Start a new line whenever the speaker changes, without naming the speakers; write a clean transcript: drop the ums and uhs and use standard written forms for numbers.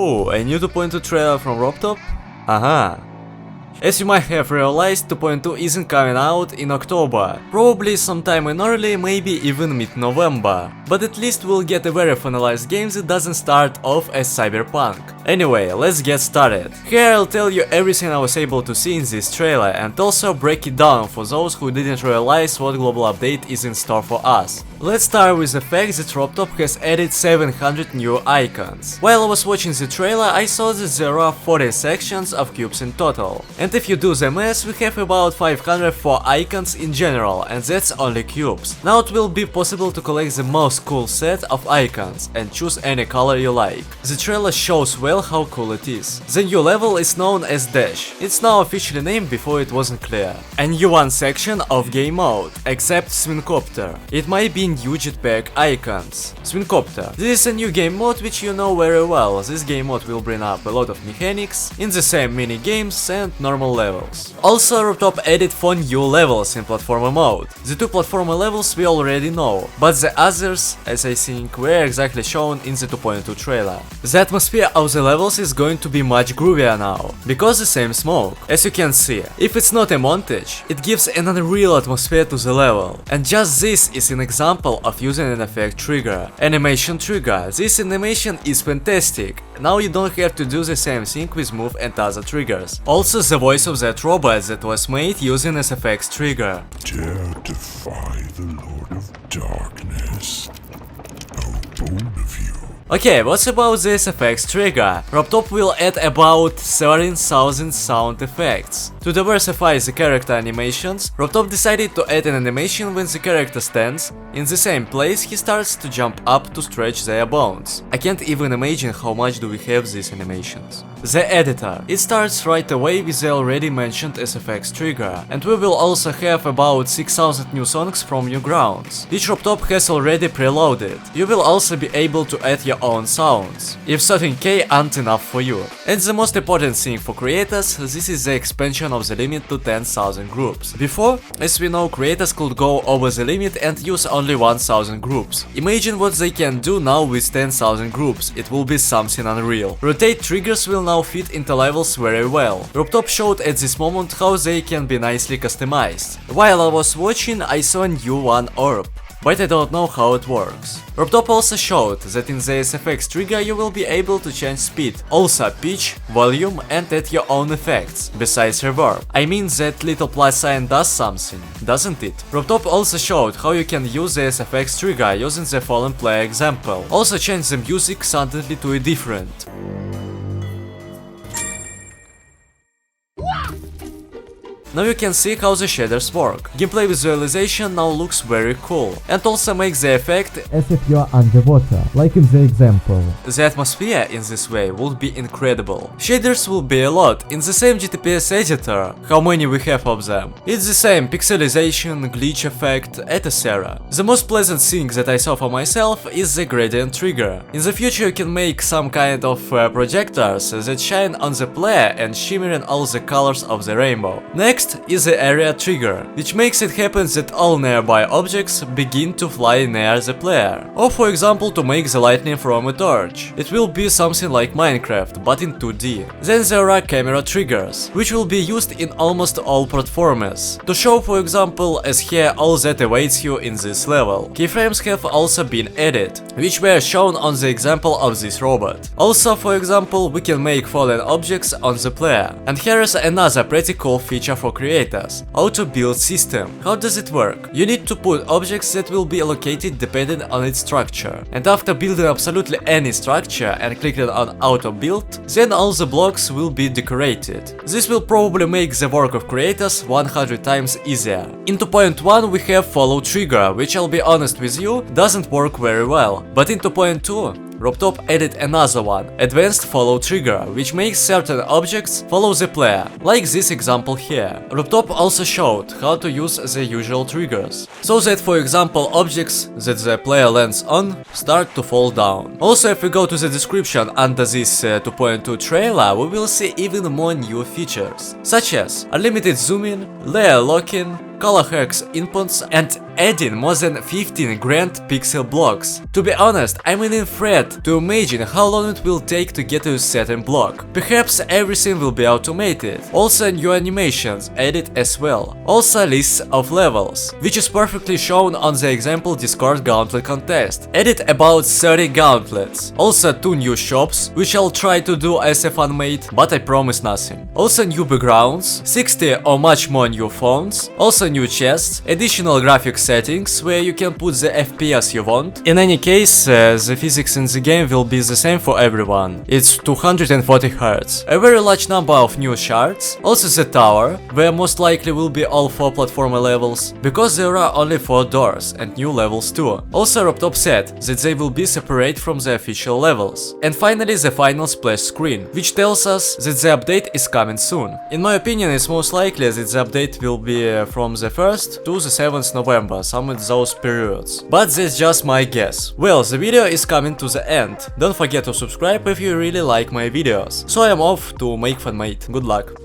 Oh, a new 2.2 trailer from Robtop? Aha. As you might have realized, 2.2 isn't coming out in October, probably sometime in early, maybe even mid-November, but at least we'll get a very finalized game that doesn't start off as Cyberpunk. Anyway, let's get started. Here I'll tell you everything I was able to see in this trailer and also break it down for those who didn't realize what global update is in store for us. Let's start with the fact that Robtop has added 700 new icons. While I was watching the trailer, I saw that there are 40 sections of cubes in total. And if you do the math, we have about 504 icons in general, and that's only cubes. Now it will be possible to collect the most cool set of icons and choose any color you like. The trailer shows well how cool it is. The new level is known as Dash. It's now officially named, before it wasn't clear. A new one section of game mode, except Swingcopter. It might be new jetpack icons. Swingcopter. This is a new game mode which you know very well. This game mode will bring up a lot of mechanics in the same mini games and normal levels. Also, Robtop added 4 new levels in platformer mode. The 2 platformer levels we already know, but the others, as I think, were exactly shown in the 2.2 trailer. The atmosphere of the levels is going to be much groovier now, because the same smoke. As you can see, if it's not a montage, it gives an unreal atmosphere to the level. And just this is an example of using an effect trigger. Animation trigger. This animation is fantastic. Now you don't have to do the same thing with move and other triggers. Also, the voice of that robot that was made using SFX trigger.
Dare defy the Lord of Darkness. How bold of you.
Okay, what's about the SFX trigger? Robtop will add about 13,000 sound effects. To diversify the character animations, Robtop decided to add an animation when the character stands in the same place he starts to jump up to stretch their bones. I can't even imagine how much do we have these animations. The editor. It starts right away with the already mentioned SFX trigger, and we will also have about 6,000 new songs from Newgrounds, which Robtop has already preloaded. You will also be able to add your own sounds, if 13k aren't enough for you. And the most important thing for creators, this is the expansion of the limit to 10,000 groups. Before, as we know, creators could go over the limit and use only 1,000 groups. Imagine what they can do now with 10,000 groups, it will be something unreal. Rotate triggers will now fit into levels very well. Robtop showed at this moment how they can be nicely customized. While I was watching, I saw a new one orb, but I don't know how it works. Robtop also showed that in the SFX trigger you will be able to change speed, also pitch, volume and add your own effects, besides reverb. I mean, that little plus sign does something, doesn't it? Robtop also showed how you can use the SFX trigger using the Fallen Player example. Also change the music suddenly to a different. Now you can see how the shaders work. Gameplay visualization now looks very cool, and also makes the effect
as if you're underwater, like in the example.
The atmosphere in this way would be incredible. Shaders will be a lot, in the same GTPS editor. How many we have of them? It's the same pixelization, glitch effect, etc. The most pleasant thing that I saw for myself is the gradient trigger. In the future you can make some kind of projectors that shine on the player and shimmer in all the colors of the rainbow. Next is the area trigger, which makes it happen that all nearby objects begin to fly near the player. Or for example, to make the lightning from a torch. It will be something like Minecraft, but in 2D. Then there are camera triggers, which will be used in almost all platformers. To show, for example, as here all that awaits you in this level. Keyframes have also been added, which were shown on the example of this robot. Also, for example, we can make fallen objects on the player. And here is another pretty cool feature for creators. Auto build system. How does it work? You need to put objects that will be allocated depending on its structure. And after building absolutely any structure and clicking on auto build, then all the blocks will be decorated. This will probably make the work of creators 100 times easier. In 2.1 we have follow trigger, which I'll be honest with you, doesn't work very well. But in 2.2 Robtop added another one, advanced follow trigger, which makes certain objects follow the player, like this example here. Robtop also showed how to use the usual triggers, so that for example objects that the player lands on start to fall down. Also, if we go to the description under this 2.2 trailer, we will see even more new features, such as unlimited zooming, layer locking, color hacks, inputs, and adding more than 15 grand pixel blocks. To be honest, I'm in threat to imagine how long it will take to get to a certain block. Perhaps everything will be automated. Also new animations added as well. Also lists of levels, which is perfectly shown on the example Discord gauntlet contest. Added about 30 gauntlets. Also 2 new shops, which I'll try to do as a fanmade, but I promise nothing. Also new backgrounds, 60 or much more new fonts, also new chests, additional graphics settings where you can put the FPS you want. In any case, the physics in the game will be the same for everyone. It's 240 Hz. A very large number of new shards. Also the tower, where most likely will be all 4 platformer levels, because there are only 4 doors and new levels too. Also Rooftop said that they will be separate from the official levels. And finally the final splash screen, which tells us that the update is coming soon. In my opinion, it's most likely that the update will be from the 1st to the 7th November, some of those periods. But that's just my guess. Well, the video is coming to the end. Don't forget to subscribe if you really like my videos. So I am off to make fanmade. Good luck.